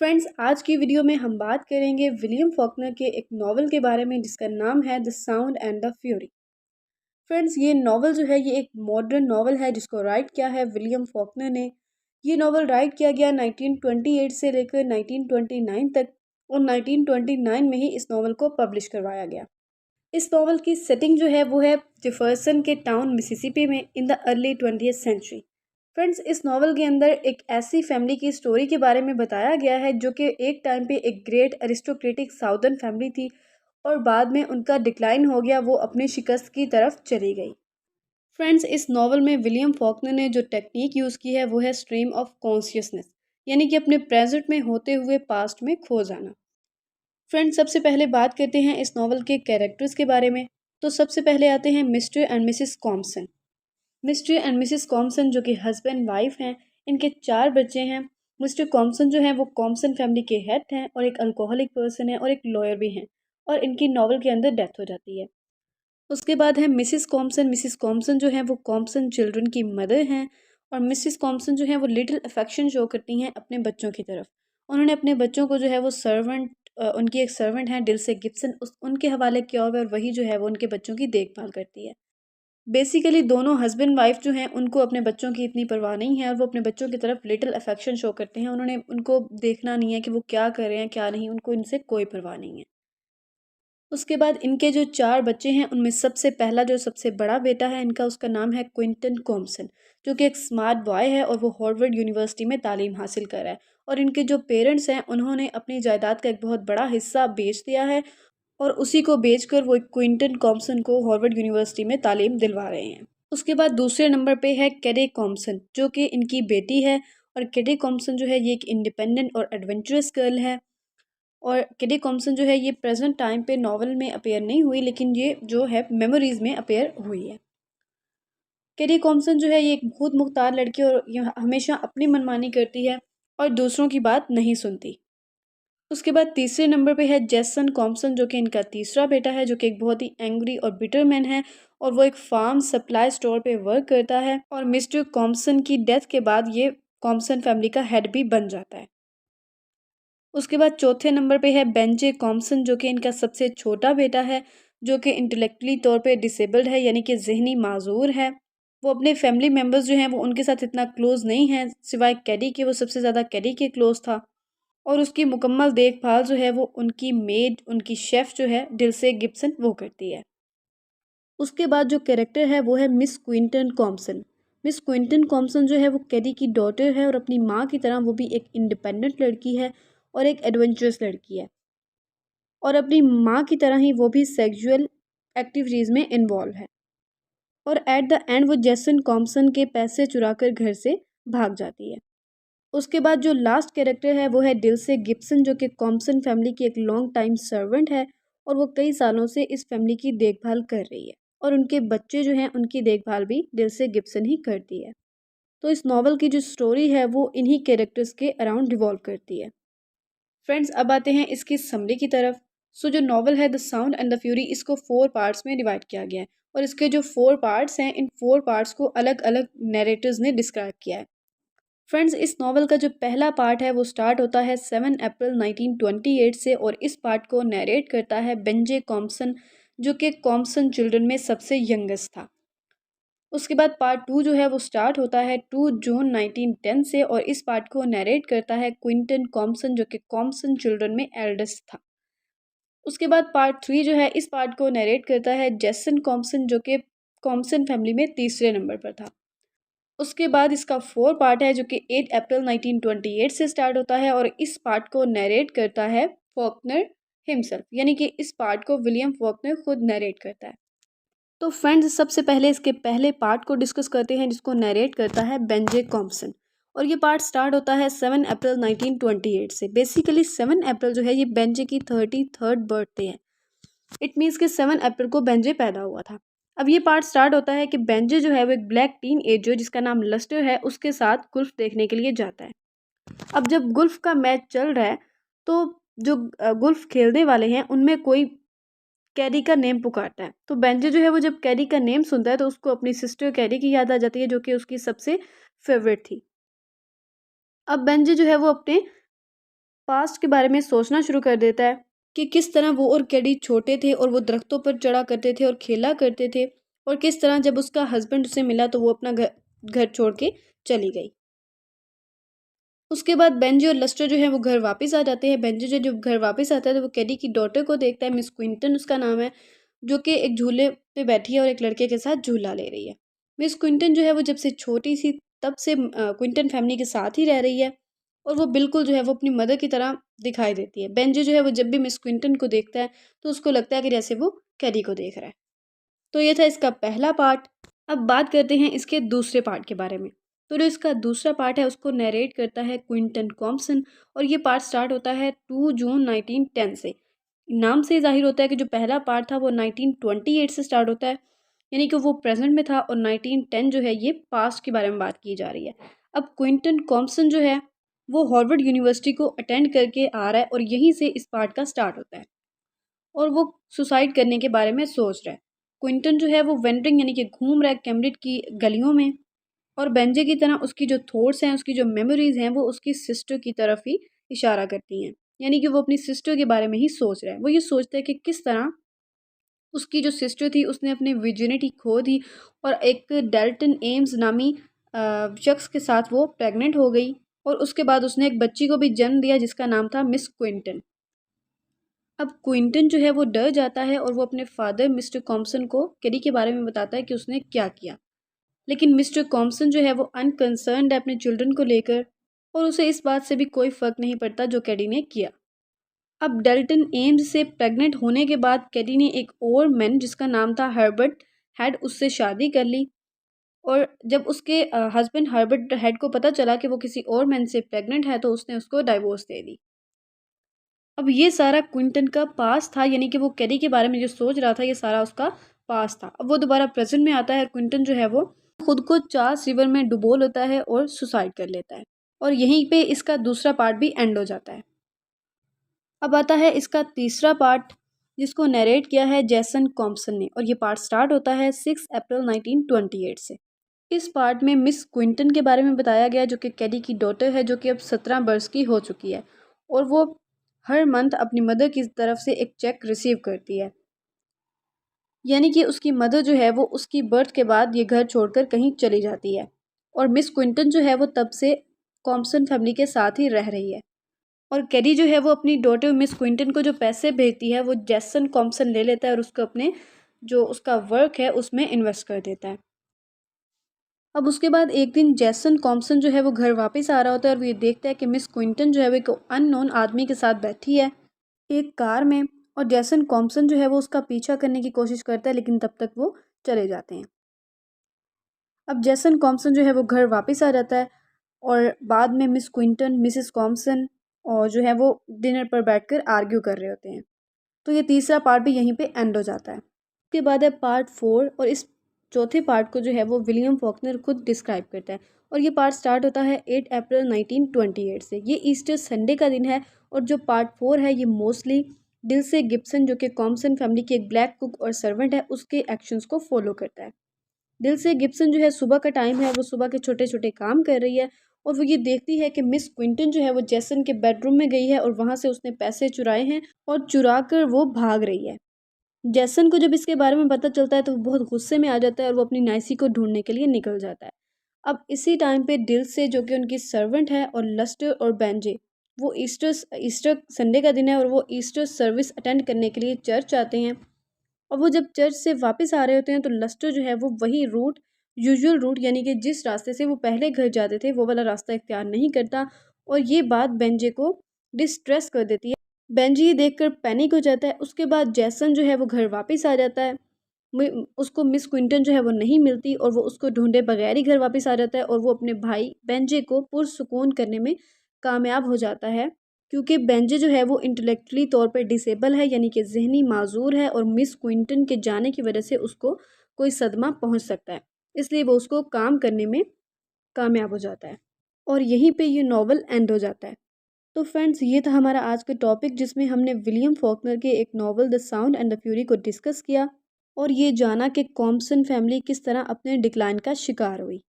Friends, आज की video में हम बात करेंगे विलियम फॉकनर के एक नॉवल के बारे में जिसका नाम है the sound and the fury. Friends, ये नॉवल जो है ये एक मॉडर्न नॉवल है जिसको राइट किया है विलियम फॉकनर ने। ये नॉवल राइट किया गया 1928 से लेकर 1929 तक और 1929 में ही इस नॉवल को पब्लिश करवाया गया। इस नॉवल की सेटिंग जो है वो है जेफरसन के टाउन मिसिसिपी में in the early 20th century. Friends, इस नॉवल के अंदर एक ऐसी फैमिली की स्टोरी के बारे में बताया गया है जो कि एक टाइम पे एक ग्रेट अरिस्टोक्रेटिक साउदर्न फैमिली थी और बाद में उनका डिक्लाइन हो गया, वो अपनी शिकस्त की तरफ चली गई। फ्रेंड्स, इस नॉवल में विलियम फॉकनर ने जो टेक्निक यूज़ की है वो है स्ट्रीम ऑफ कॉन्शियसनेस, यानी कि अपने प्रेजेंट में होते हुए पास्ट में खो जाना। फ्रेंड्स, सबसे पहले बात करते हैं इस नॉवल के कैरेक्टर्स के बारे में। तो सबसे पहले आते हैं mister and Mrs Compson. Mister and Mrs Compson जो कि हस्बैंड वाइफ हैं, इनके 4 बच्चे हैं। मिस्टर कॉम्पसन जो हैं वो कॉम्पसन फैमिली के हेड हैं और एक अल्कोहलिक पर्सन है और एक लॉयर भी हैं, और इनकी नॉवल के अंदर डेथ हो जाती है। उसके बाद है मिसिस कॉम्पसन। मिसिस कॉम्पसन जो हैं वो कॉम्पसन चिल्ड्रन की मदर हैं, और मिसिस कॉम्पसन जो हैं वो लिटिल अफेक्शन शो करती हैं अपने बच्चों की तरफ। उन्होंने अपने बच्चों को जो है वो उनकी एक सर्वेंट है डिल्से गिब्सन, उनके हवाले किया हुआ है, और वही जो है वो उनके बच्चों की देखभाल करती है। बेसिकली दोनों हस्बैंड वाइफ जो हैं उनको अपने बच्चों की इतनी परवाह नहीं है और वो अपने बच्चों की तरफ लिटिल अफेक्शन शो करते हैं। उन्होंने उनको देखना नहीं है कि वो क्या कर रहे हैं क्या नहीं, उनको इनसे कोई परवाह नहीं है। उसके बाद इनके जो 4 बच्चे हैं उनमें सबसे पहला जो सबसे बड़ा बेटा है इनका, उसका नाम है क्विंटन कॉम्पसन, जो कि एक स्मार्ट बॉय है और वो हार्वर्ड यूनिवर्सिटी में तालीम हासिल कर रहा है। और इनके जो पेरेंट्स हैं उन्होंने अपनी जायदाद का एक बहुत बड़ा हिस्सा बेच दिया है, और उसी को बेचकर वो एक क्विंटन कॉम्पसन को हार्वर्ड यूनिवर्सिटी में तालीम दिलवा रहे हैं। उसके बाद दूसरे नंबर पे है कैडे कॉम्पसन, जो कि इनकी बेटी है। और कैडे कॉम्पसन जो है ये एक इंडिपेंडेंट और एडवेंचरस गर्ल है। और कैडे कॉम्पसन जो है ये प्रेजेंट टाइम पे नॉवल में अपेयर नहीं हुई, लेकिन ये जो है मेमोरीज में अपेयर हुई है। कैडे कॉम्पसन जो है ये एक बहुत मुख्तार लड़की और ये हमेशा अपनी मनमानी करती है और दूसरों की बात नहीं सुनती। उसके बाद तीसरे नंबर पे है जेसन कॉम्पसन, जो कि इनका तीसरा बेटा है, जो कि एक बहुत ही एंग्री और बिटर मैन है, और वो एक फार्म सप्लाई स्टोर पे वर्क करता है। और मिस्टर कॉम्पसन की डेथ के बाद ये कॉम्पसन फैमिली का हेड भी बन जाता है। उसके बाद चौथे नंबर पे है बेंजे कॉम्पसन, जो कि इनका सबसे छोटा बेटा है, जो कि इंटेलेक्चुअली तौर पे डिसेबल्ड है, यानी कि जहनी माजूर है। वो अपने फैमिली मेम्बर्स जो हैं वो उनके साथ इतना क्लोज नहीं है, सिवाय कैडी के। वो सबसे ज़्यादा कैडी के क्लोज था, और उसकी मुकम्मल देखभाल जो है वो उनकी मेड, उनकी शेफ़ जो है डिल्से गिब्सन, वो करती है। उसके बाद जो कैरेक्टर है वो है miss Quinton Compson. Miss Quinton Compson जो है वो कैडी की डॉटर है, और अपनी माँ की तरह वो भी एक इंडिपेंडेंट लड़की है और एक एडवेंचरस लड़की है, और अपनी माँ की तरह ही वो भी सेक्सुअल एक्टिविटीज़ में इन्वॉल्व है। और एट द एंड वो जेसन कॉम्पसन के पैसे चुराकर घर से भाग जाती है। उसके बाद जो लास्ट कैरेक्टर है वो है डिल्से गिब्सन, जो कि कॉम्पसन फैमिली की एक लॉन्ग टाइम सर्वेंट है, और वो कई सालों से इस फैमिली की देखभाल कर रही है, और उनके बच्चे जो हैं उनकी देखभाल भी डिल्से गिब्सन ही करती है। तो इस नॉवल की जो स्टोरी है वो इन्हीं कैरेक्टर्स के अराउंड रिवॉल्व करती है। फ्रेंड्स, अब आते हैं इसकी समरी की तरफ। सो जो नॉवल है the sound and the fury, इसको 4 पार्ट्स में डिवाइड किया गया है, और इसके जो 4 पार्ट्स हैं इन 4 पार्ट्स को अलग अलग नरेटर्स ने डिस्क्राइब किया है। फ्रेंड्स, इस नॉवल का जो पहला पार्ट है वो स्टार्ट होता है 7 अप्रैल 1928 से, और इस पार्ट को नरेट करता है बेंजे कॉम्पसन, जो कि कॉम्पसन चिल्ड्रन में सबसे यंगेस्ट था। उसके बाद पार्ट 2 जो है वो स्टार्ट होता है 2 जून 1910 से, और इस पार्ट को नरेट करता है क्विंटन कॉम्पसन, जो कि कॉम्पसन चिल्ड्रन में एल्डेस्ट था। उसके बाद पार्ट 3 जो है इस पार्ट को नरेट करता है जेसन कॉम्पसन, जो कि कॉम्पसन फैमिली में तीसरे नंबर पर था। उसके बाद इसका 4 पार्ट है जो कि 8 अप्रैल 1928 से स्टार्ट होता है, और इस पार्ट को नरेट करता है फॉकनर हिमसेल्फ, यानी कि इस पार्ट को विलियम फॉकनर खुद नरेट करता है। तो फ्रेंड्स, सबसे पहले इसके पहले पार्ट को डिस्कस करते हैं जिसको नरेट करता है बेंजे कॉम्पसन, और ये पार्ट स्टार्ट होता है 7 अप्रैल 1928 से। बेसिकली 7 अप्रैल जो है ये बेंजे की 33rd बर्थडे है। इट मीन्स कि 7 अप्रैल को बेंजे पैदा हुआ था। अब ये पार्ट स्टार्ट होता है कि बेंजे जो है वो एक ब्लैक टीन एजर जिसका नाम लस्टर है उसके साथ गुल्फ देखने के लिए जाता है। अब जब गुल्फ का मैच चल रहा है तो जो गुल्फ खेलने वाले हैं उनमें कोई कैरी का नेम पुकारता है, तो बेंजे जो है वो जब कैरी का नेम सुनता है तो उसको अपनी सिस्टर कैरी की याद आ जाती है, जो कि उसकी सबसे फेवरेट थी। अब बेंजे जो है वो अपने पास्ट के बारे में सोचना शुरू कर देता है कि किस तरह वो और कैडी छोटे थे और वो दरख्तों पर चढ़ा करते थे और खेला करते थे, और किस तरह जब उसका हस्बैंड उसे मिला तो वो अपना घर घर छोड़ के चली गई। उसके बाद बेंजी और लस्टर जो है वो घर वापस आ जाते हैं। बेंजी जो जब घर वापस आता है तो वो कैडी की डॉटर को देखता है, मिस क्विंटन उसका नाम है, जो कि एक झूले पे बैठी है और एक लड़के के साथ झूला ले रही है। मिस क्विंटन जो है वो जब से छोटी सी तब से क्विंटन फैमिली के साथ ही रह रही है, और वो बिल्कुल जो है वो अपनी मदर की तरह दिखाई देती है। बेंजी जो है वो जब भी मिस क्विंटन को देखता है तो उसको लगता है कि जैसे वो कैडी को देख रहा है। तो ये था इसका पहला पार्ट। अब बात करते हैं इसके दूसरे पार्ट के बारे में। तो जो इसका दूसरा पार्ट है उसको नरेट करता है क्विंटन कॉम्पसन, और ये पार्ट स्टार्ट होता है 2 जून 1910 से। नाम से जाहिर होता है कि जो पहला पार्ट था वो 1928 से स्टार्ट होता है, यानी कि वो प्रेजेंट में था, और 1910 जो है ये पास्ट के बारे में बात की जा रही है। अब क्विंटन कॉम्पसन जो है वो हार्वर्ड यूनिवर्सिटी को अटेंड करके आ रहा है, और यहीं से इस पार्ट का स्टार्ट होता है, और वो सुसाइड करने के बारे में सोच रहा है। क्विंटन जो है वो वेंडरिंग यानी कि घूम रहा है कैम्ब्रिज की गलियों में, और बेंजे की तरह उसकी जो थॉट्स हैं, उसकी जो मेमोरीज हैं, वो उसकी सिस्टर की तरफ ही इशारा करती हैं। यानी कि वो अपनी सिस्टर के बारे में ही सोच रहा है। वो ये सोचता है कि किस तरह उसकी जो सिस्टर थी उसने अपनी विर्जिनिटी खो दी, और एक डेल्टन एम्स नामी शख्स के साथ वो प्रेग्नेंट हो गई, और उसके बाद उसने एक बच्ची को भी जन्म दिया जिसका नाम था मिस क्विंटन। अब क्विंटन जो है वो डर जाता है, और वो अपने फादर मिस्टर कॉम्पसन को कैडी के बारे में बताता है कि उसने क्या किया। लेकिन मिस्टर कॉम्पसन जो है वो अनकंसर्न्ड है अपने चिल्ड्रन को लेकर, और उसे इस बात से भी कोई फ़र्क नहीं पड़ता जो कैडी ने किया। अब डेल्टन एम्स से प्रेग्नेंट होने के बाद कैडी ने एक और मैन जिसका नाम था हर्बर्ट हेड उससे शादी कर ली, और जब उसके हस्बैंड हर्बर्ट हेड को पता चला कि वो किसी और मैन से प्रेग्नेंट है तो उसने उसको डाइवोर्स दे दी। अब ये सारा क्विंटन का पास था, यानी कि वो कैडी के बारे में जो सोच रहा था ये सारा उसका पास था। अब वो दोबारा प्रेजेंट में आता है, क्विंटन जो है वो खुद को चार्ल्स रिवर में डुबो लेता है और सुसाइड कर लेता है, और यहीं पे इसका दूसरा पार्ट भी एंड हो जाता है। अब आता है इसका तीसरा पार्ट, जिसको नरेट किया है जैसन कॉम्पसन ने, और ये पार्ट स्टार्ट होता है 6 अप्रैल 1928 से। इस पार्ट में मिस क्विंटन के बारे में बताया गया जो कि कैडी की डॉटर है, जो कि अब 17 वर्ष की हो चुकी है, और वो हर मंथ अपनी मदर की तरफ से एक चेक रिसीव करती है। यानी कि उसकी मदर जो है वो उसकी बर्थ के बाद ये घर छोड़कर कहीं चली जाती है, और मिस क्विंटन जो है वो तब से कॉम्पसन फैमिली के साथ ही रह रही है। और कैडी जो है वो अपनी डॉटर मिस क्विंटन को जो पैसे भेजती है वो जैसन कॉम्पसन ले लेता है, और उसको अपने जो उसका वर्क है उसमें इन्वेस्ट कर देता है। अब उसके बाद एक दिन जैसन कॉम्पसन जो है वो घर वापस आ रहा होता है, और वो ये देखता है कि मिस क्विंटन जो है वो एक अननोन आदमी के साथ बैठी है एक कार में, और जैसन कॉम्पसन जो है वो उसका पीछा करने की कोशिश करता है, लेकिन तब तक वो चले जाते हैं। अब जैसन कॉम्पसन जो है वो घर वापस आ जाता है, और बाद में मिस क्विंटन मिसेस कॉम्पसन और जो है वो डिनर पर बैठकर आर्ग्यू कर रहे होते हैं। तो ये तीसरा पार्ट भी यहीं पे एंड हो जाता है। उसके बाद है पार्ट 4, और इस चौथे पार्ट को जो है वो विलियम फॉकनर खुद डिस्क्राइब करता है, और ये पार्ट स्टार्ट होता है 8 अप्रैल 1928 से। ये ईस्टर संडे का दिन है, और जो पार्ट 4 है ये मोस्टली डिल्से गिब्सन जो कि कॉम्पसन फैमिली की एक ब्लैक कुक और सर्वेंट है उसके एक्शंस को फॉलो करता है। डिल्से गिब्सन जो है सुबह का टाइम है, वो सुबह के छोटे छोटे काम कर रही है, और वो ये देखती है कि मिस क्विंटन जो है वो जैसन के बेडरूम में गई है, और वहाँ से उसने पैसे चुराए हैं और चुरा कर वो भाग रही है। जैसन को जब इसके बारे में पता चलता है तो वो बहुत गुस्से में आ जाता है, और वो अपनी नाइसी को ढूंढने के लिए निकल जाता है। अब इसी टाइम पे डिल्से जो कि उनकी सर्वेंट है, और लस्टर और बेंजे वो ईस्टर ईस्टर संडे का दिन है, और वो ईस्टर सर्विस अटेंड करने के लिए चर्च आते हैं। और वो जब चर्च से वापस आ रहे होते हैं तो लस्टर जो है वो वही रूट, यूजुअल रूट, यानी कि जिस रास्ते से वो पहले घर जाते थे वो वाला रास्ता इख्तियार नहीं करता, और ये बात बेंजे को डिस्ट्रेस कर देती है। बेंजी ये देखकर पैनिक हो जाता है। उसके बाद जैसन जो है वो घर वापस आ जाता है। उसको मिस क्विंटन जो है वो नहीं मिलती, और वो उसको ढूंढे बगैर ही घर वापस आ जाता है, और वो अपने भाई बेंजे को पुरसुकून करने में कामयाब हो जाता है, क्योंकि बेंजे जो है वो इंटेलेक्चुअली तौर पर डिसेबल है, यानी कि जहनी माजूर है, और मिस क्विंटन के जाने की वजह से उसको कोई सदमा पहुंच सकता है, इसलिए वो उसको काम करने में कामयाब हो जाता है, और यहीं पे ये नॉवल एंड हो जाता है। तो फ्रेंड्स ये था हमारा आज का टॉपिक, जिसमें हमने विलियम फॉकनर के एक novel the sound and the fury को डिस्कस किया, और ये जाना कि कॉम्पसन फैमिली किस तरह अपने डिक्लाइन का शिकार हुई।